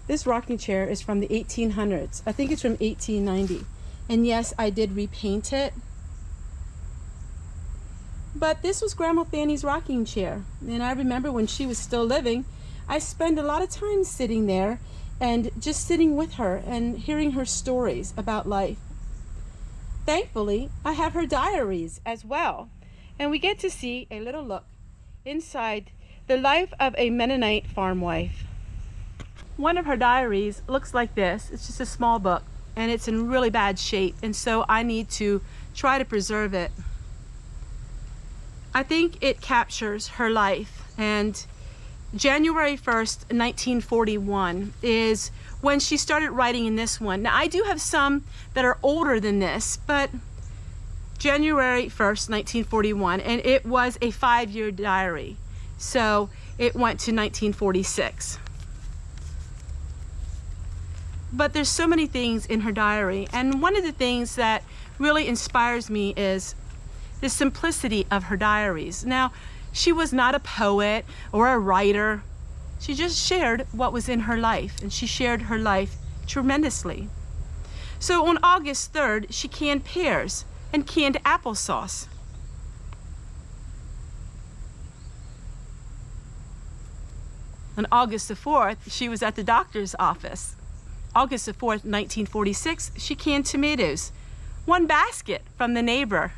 This rocking chair is from the 1800s. I think it's from 1890. And yes, I did repaint it. But this was Grandma Fannie's rocking chair. And I remember when she was still living, I spent a lot of time sitting there and just sitting with her and hearing her stories about life. Thankfully, I have her diaries as well. And we get to see a little look inside the life of a Mennonite farm wife. One of her diaries looks like this. It's just a small book and it's in really bad shape, and so I need to try to preserve it. I think it captures her life, and January 1st, 1941 is when she started writing in this one. Now I do have some that are older than this, but January 1st, 1941, and it was a 5-year diary. So it went to 1946. But there's so many things in her diary, and one of the things that really inspires me is the simplicity of her diaries. Now, she was not a poet or a writer. She just shared what was in her life, and she shared her life tremendously. So on August 3rd, she canned pears and canned applesauce. On August the 4th, she was at the doctor's office. August the 4th, 1946, she canned tomatoes. 1 basket from the neighbor.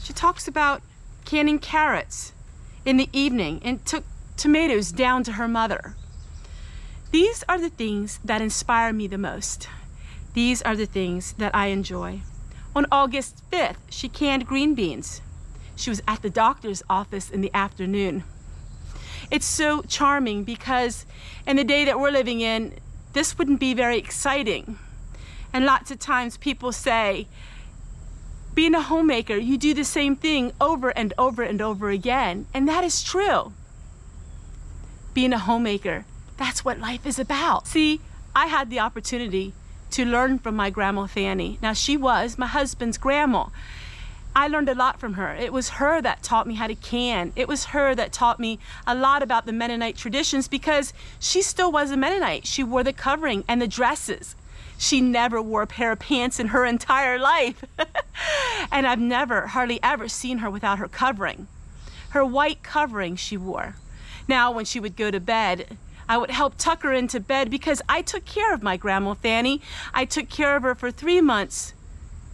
She talks about canning carrots in the evening and took tomatoes down to her mother. These are the things that inspire me the most. These are the things that I enjoy. On August 5th, she canned green beans. She was at the doctor's office in the afternoon. It's so charming because in the day that we're living in, this wouldn't be very exciting. And lots of times people say, being a homemaker, you do the same thing over and over and over again. And that is true. Being a homemaker, that's what life is about. See, I had the opportunity to learn from my Grandma Fannie. Now, she was my husband's grandma. I learned a lot from her. It was her that taught me how to can. It was her that taught me a lot about the Mennonite traditions, because she still was a Mennonite. She wore the covering and the dresses. She never wore a pair of pants in her entire life. And I've never, hardly ever seen her without her covering. Her white covering she wore. Now, when she would go to bed, I would help tuck her into bed because I took care of my Grandma Fannie. I took care of her for 3 months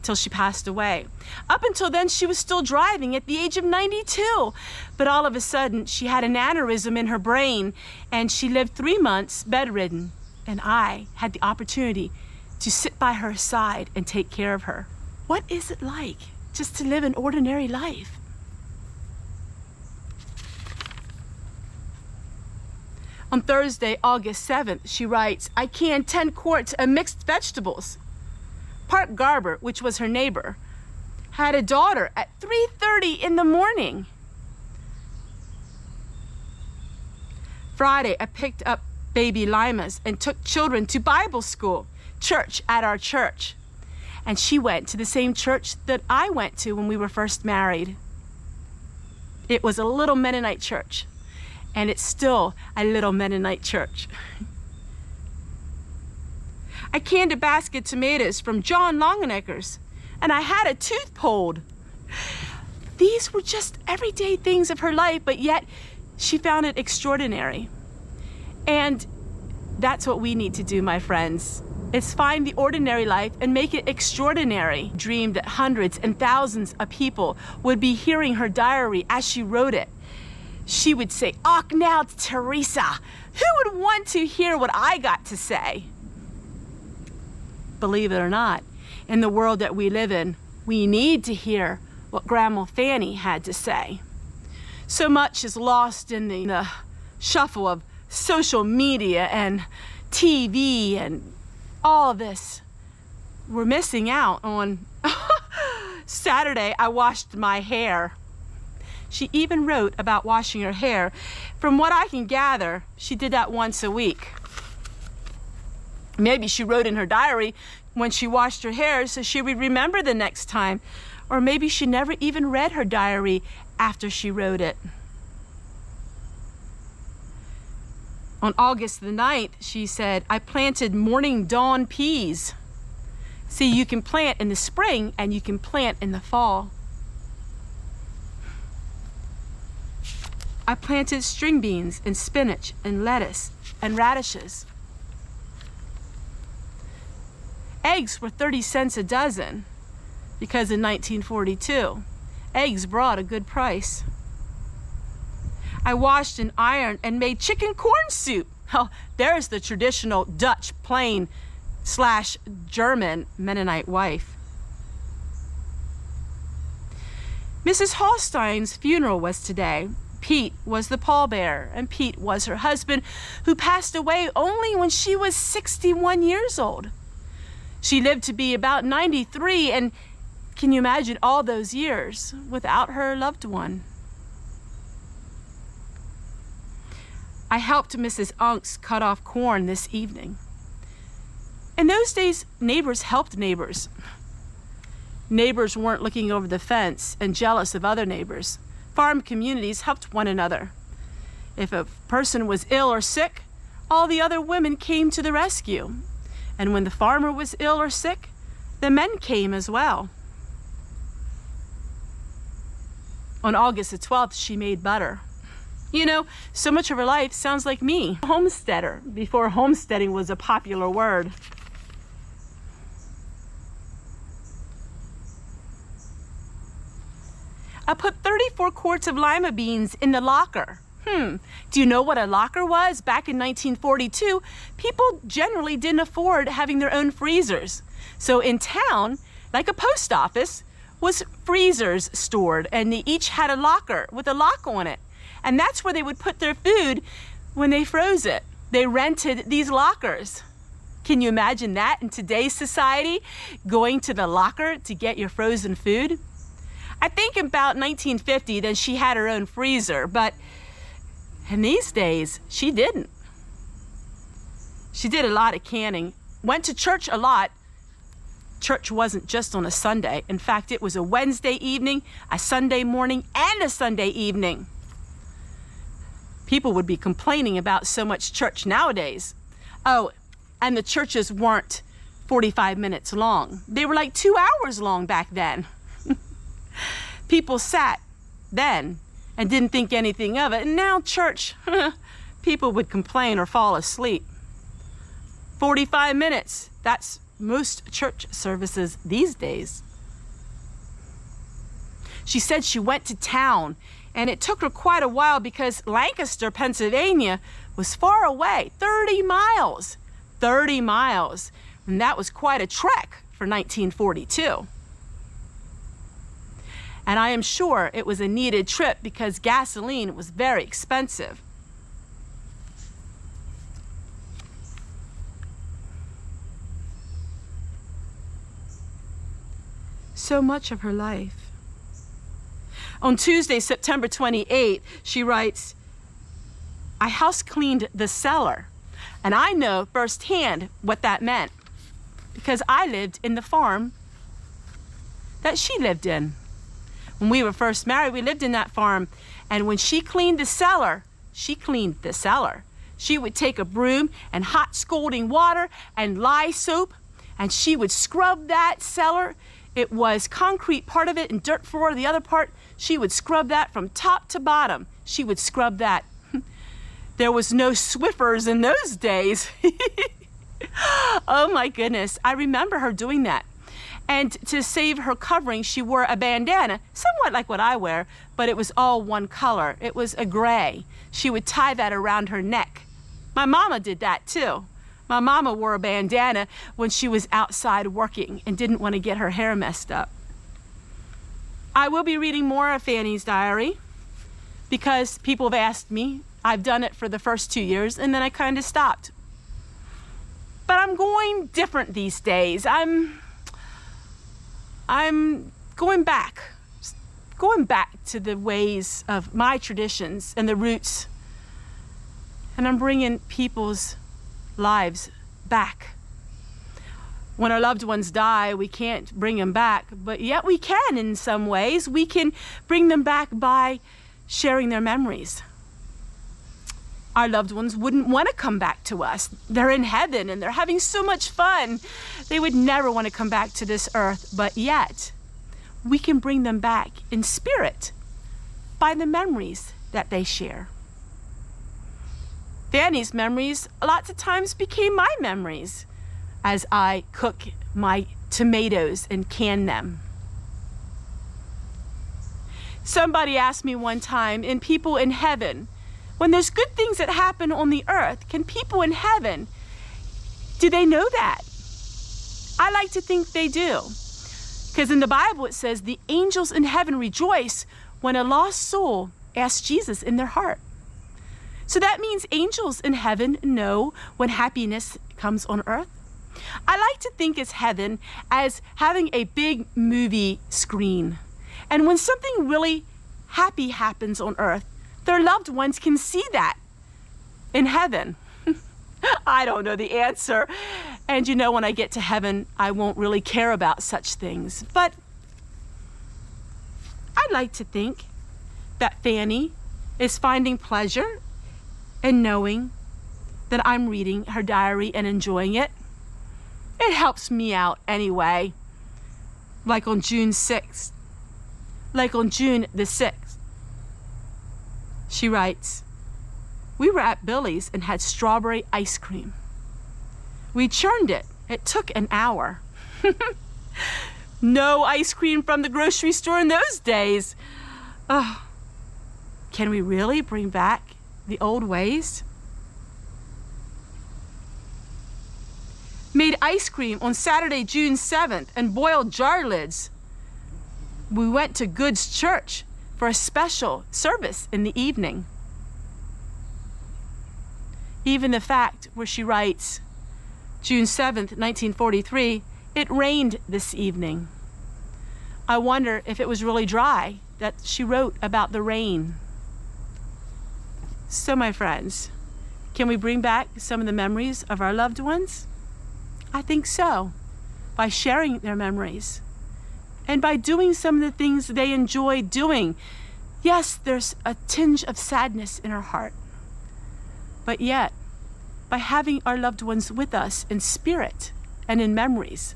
till she passed away. Up until then, she was still driving at the age of 92. But all of a sudden, she had an aneurysm in her brain, and she lived 3 months bedridden. And I had the opportunity to sit by her side and take care of her. What is it like just to live an ordinary life? On Thursday, August 7th, she writes, I canned 10 quarts of mixed vegetables. Park Garber, which was her neighbor, had a daughter at 3:30 in the morning. Friday, I picked up baby limas and took children to Bible school, church at our church. And she went to the same church that I went to when we were first married. It was a little Mennonite church, and it's still a little Mennonite church. I canned a basket of tomatoes from John Longenecker's, and I had a tooth pulled. These were just everyday things of her life, but yet she found it extraordinary. And that's what we need to do, my friends. Is find the ordinary life and make it extraordinary. Dreamed that hundreds and thousands of people would be hearing her diary as she wrote it. She would say, "Och now, Teresa, who would want to hear what I got to say?" Believe it or not, in the world that we live in, we need to hear what Grandma Fannie had to say. So much is lost in the shuffle of social media and TV and all this. We're missing out on Saturday, I washed my hair. She even wrote about washing her hair. From what I can gather, she did that once a week. Maybe she wrote in her diary when she washed her hair so she would remember the next time. Or maybe she never even read her diary after she wrote it. On August the 9th, she said, I planted morning dawn peas. See, you can plant in the spring and you can plant in the fall. I planted string beans and spinach and lettuce and radishes. Eggs were 30 cents a dozen because in 1942, eggs brought a good price. I washed and ironed and made chicken corn soup. Oh, there's the traditional Dutch plain / German Mennonite wife. Mrs. Hallstein's funeral was today. Pete was the pallbearer, and Pete was her husband, who passed away only when she was 61 years old. She lived to be about 93, and can you imagine all those years without her loved one? I helped Mrs. Unks cut off corn this evening. In those days, neighbors helped neighbors. Neighbors weren't looking over the fence and jealous of other neighbors. Farm communities helped one another. If a person was ill or sick, all the other women came to the rescue. And when the farmer was ill or sick, the men came as well. On August the 12th, she made butter. You know, so much of her life sounds like me, a homesteader, before homesteading was a popular word. I put 34 quarts of lima beans in the locker. Do you know what a locker was? Back in 1942, people generally didn't afford having their own freezers. So in town, like a post office, was freezers stored, and they each had a locker with a lock on it. And that's where they would put their food when they froze it. They rented these lockers. Can you imagine that in today's society, going to the locker to get your frozen food? I think about 1950, then she had her own freezer, but in these days, she didn't. She did a lot of canning, went to church a lot. Church wasn't just on a Sunday. In fact, it was a Wednesday evening, a Sunday morning, and a Sunday evening. People would be complaining about so much church nowadays. Oh, and the churches weren't 45 minutes long. They were like 2 hours long back then. People sat then and didn't think anything of it. And now church, people would complain or fall asleep. 45 minutes, that's most church services these days. She said she went to town, and it took her quite a while because Lancaster, Pennsylvania was far away, 30 miles. 30 miles, and that was quite a trek for 1942. And I am sure it was a needed trip because gasoline was very expensive. So much of her life. On Tuesday, September 28th, she writes, I house cleaned the cellar, and I know firsthand what that meant because I lived in the farm that she lived in. When we were first married, we lived in that farm, and when she cleaned the cellar, she cleaned the cellar. She would take a broom and hot scalding water and lye soap, and she would scrub that cellar. It was concrete part of it and dirt floor the other part. She would scrub that from top to bottom. She would scrub that. There was no Swiffers in those days. Oh my goodness, I remember her doing that. And to save her covering, she wore a bandana, somewhat like what I wear, but it was all one color. It was a gray. She would tie that around her neck. My mama did that too. My mama wore a bandana when she was outside working and didn't want to get her hair messed up. I will be reading more of Fannie's Diary because people have asked me. I've done it for the first 2 years and then I kind of stopped. But I'm going different these days. I'm going back to the ways of my traditions and the roots, and I'm bringing people's lives back. When our loved ones die, we can't bring them back, but yet we can in some ways. We can bring them back by sharing their memories. Our loved ones wouldn't want to come back to us. They're in heaven and they're having so much fun. They would never want to come back to this earth, but yet we can bring them back in spirit by the memories that they share. Fannie's memories lots of times became my memories as I cook my tomatoes and can them. Somebody asked me one time, in people in heaven, when there's good things that happen on the earth, can people in heaven, do they know that? I like to think they do. Because in the Bible it says the angels in heaven rejoice when a lost soul asks Jesus in their heart. So that means angels in heaven know when happiness comes on earth. I like to think of heaven as having a big movie screen. And when something really happy happens on earth, their loved ones can see that in heaven. I don't know the answer. And you know, when I get to heaven, I won't really care about such things. But I'd like to think that Fannie is finding pleasure in knowing that I'm reading her diary and enjoying it. It helps me out anyway. Like on June 6th. Like on June the 6th. She writes, we were at Billy's and had strawberry ice cream. We churned it. It took an hour. No ice cream from the grocery store in those days. Oh, can we really bring back the old ways? Made ice cream on Saturday, June 7th and boiled jar lids. We went to Good's church for a special service in the evening. Even the fact where she writes, June 7th, 1943, it rained this evening. I wonder if it was really dry that she wrote about the rain. So my friends, can we bring back some of the memories of our loved ones? I think so, by sharing their memories and by doing some of the things they enjoy doing. Yes, there's a tinge of sadness in our heart, but yet, by having our loved ones with us in spirit and in memories,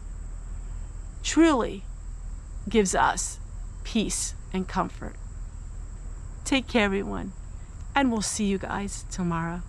truly gives us peace and comfort. Take care, everyone, and we'll see you guys tomorrow.